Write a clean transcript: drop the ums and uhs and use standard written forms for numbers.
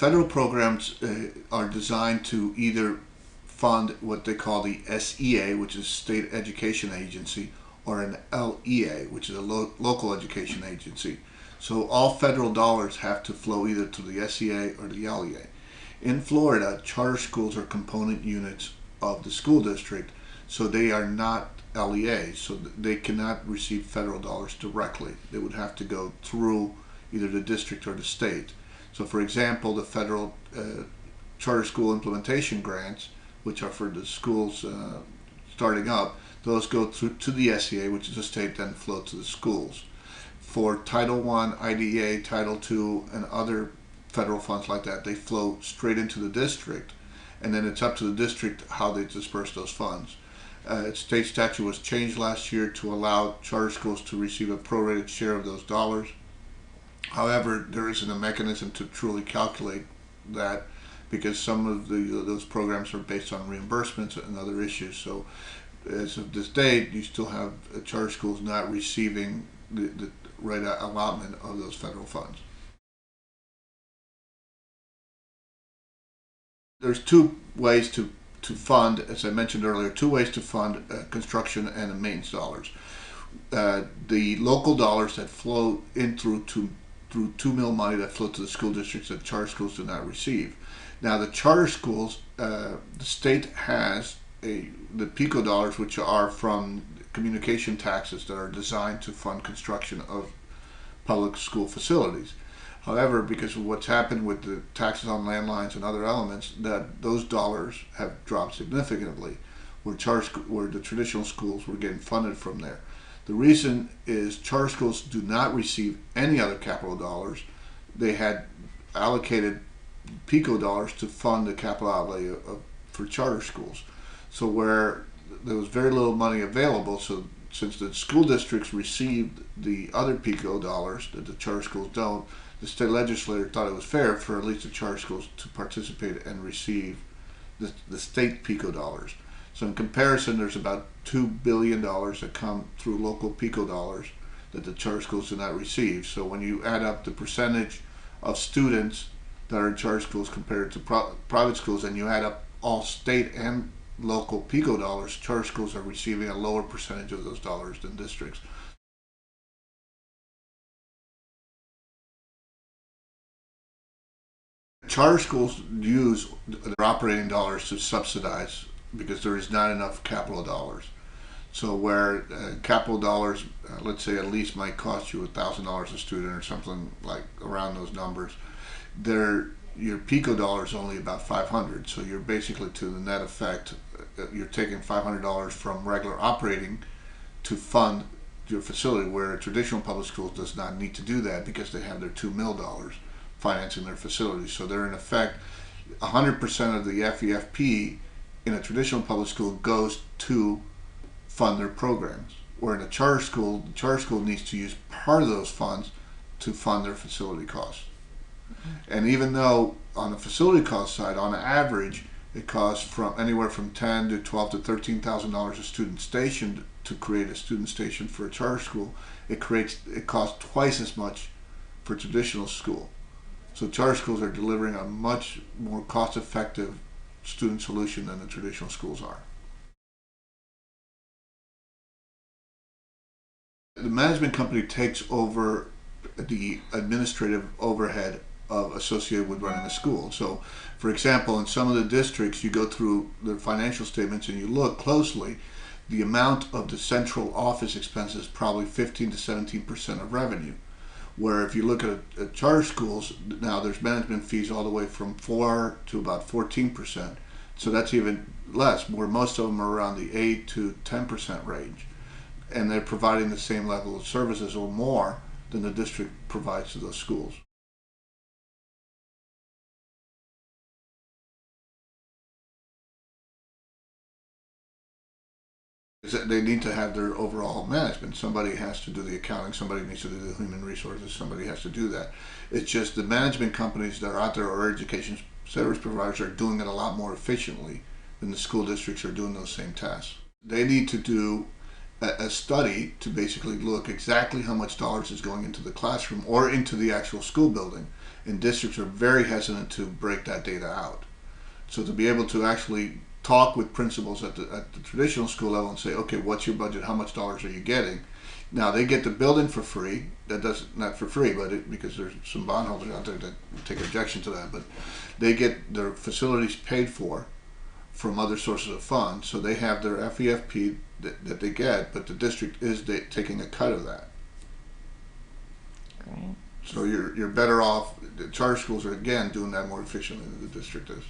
federal programs are designed to either fund what they call the SEA, which is State Education Agency, or an LEA, which is a local education agency. So all federal dollars have to flow either to the SEA or the LEA. In Florida, charter schools are component units of the school district, so they are not LEAs, so they cannot receive federal dollars directly. They would have to go through either the district or the state. So for example, the federal charter school implementation grants, which are for the schools starting up, those go through to the SEA, which is the state, then flow to the schools. For Title I, IDEA, Title II, and other federal funds like that, they flow straight into the district, and then it's up to the district how they disperse those funds. State statute was changed last year to allow charter schools to receive a prorated share of those dollars. However, there isn't a mechanism to truly calculate that because some of those programs are based on reimbursements and other issues. So as of this date, you still have charter schools not receiving the right allotment of those federal funds. There's two ways to fund, as I mentioned earlier, two ways to fund construction and maintenance dollars. The local dollars that flow in through 2 mil money that flow to the school districts that charter schools do not receive. Now the charter schools, the state has the PICO dollars, which are from communication taxes that are designed to fund construction of public school facilities. However, because of what's happened with the taxes on landlines and other elements, that those dollars have dropped significantly, where the traditional schools were getting funded from there. The reason is charter schools do not receive any other capital dollars. They had allocated PICO dollars to fund the capital outlay for charter schools. So where there was very little money available, so since the school districts received the other PICO dollars that the charter schools don't, the state legislature thought it was fair for at least the charter schools to participate and receive the state PICO dollars. So in comparison, there's about $2 billion that come through local PICO dollars that the charter schools do not receive. So when you add up the percentage of students that are in charter schools compared to private schools, and you add up all state and local PICO dollars, charter schools are receiving a lower percentage of those dollars than districts. Charter schools use their operating dollars to subsidize because there is not enough capital dollars. So where capital dollars, let's say a lease might cost you $1,000 a student or something like around those numbers, your PICO dollar is only about $500. So you're basically, to the net effect, you're taking $500 from regular operating to fund your facility, where traditional public schools does not need to do that because they have their 2 mil dollars financing their facilities. So they're in effect 100% of the FEFP in a traditional public school goes to fund their programs. Where in a charter school, the charter school needs to use part of those funds to fund their facility costs. And even though on the facility cost side, on average, it costs from anywhere from $10,000 to $12,000 to $13,000 a student station to create a student station for a charter school, it costs twice as much for traditional school. So charter schools are delivering a much more cost-effective student solution than the traditional schools are. The management company takes over the administrative overhead associated with running a school. So, for example, in some of the districts, you go through their financial statements and you look closely, the amount of the central office expenses is probably 15 to 17% of revenue. Where if you look at charter schools, now there's management fees all the way from 4 to about 14%. So that's even less, where most of them are around the 8 to 10% range. And they're providing the same level of services or more than the district provides to those schools. They need to have their overall management. Somebody has to do the accounting, somebody needs to do the human resources, somebody has to do that. It's just the management companies that are out there, or education service providers, are doing it a lot more efficiently than the school districts are doing those same tasks. They need to do a study to basically look exactly how much dollars is going into the classroom or into the actual school building. And districts are very hesitant to break that data out. So to be able to actually talk with principals at the traditional school level and say, okay, what's your budget? How much dollars are you getting? Now they get the building for free. That does not for free, but because there's some bondholders out there that take objection to that. But they get their facilities paid for from other sources of funds, so they have their FEFP that they get, but the district is taking a cut of that. Great. So you're better off. The charter schools are again doing that more efficiently than the district is.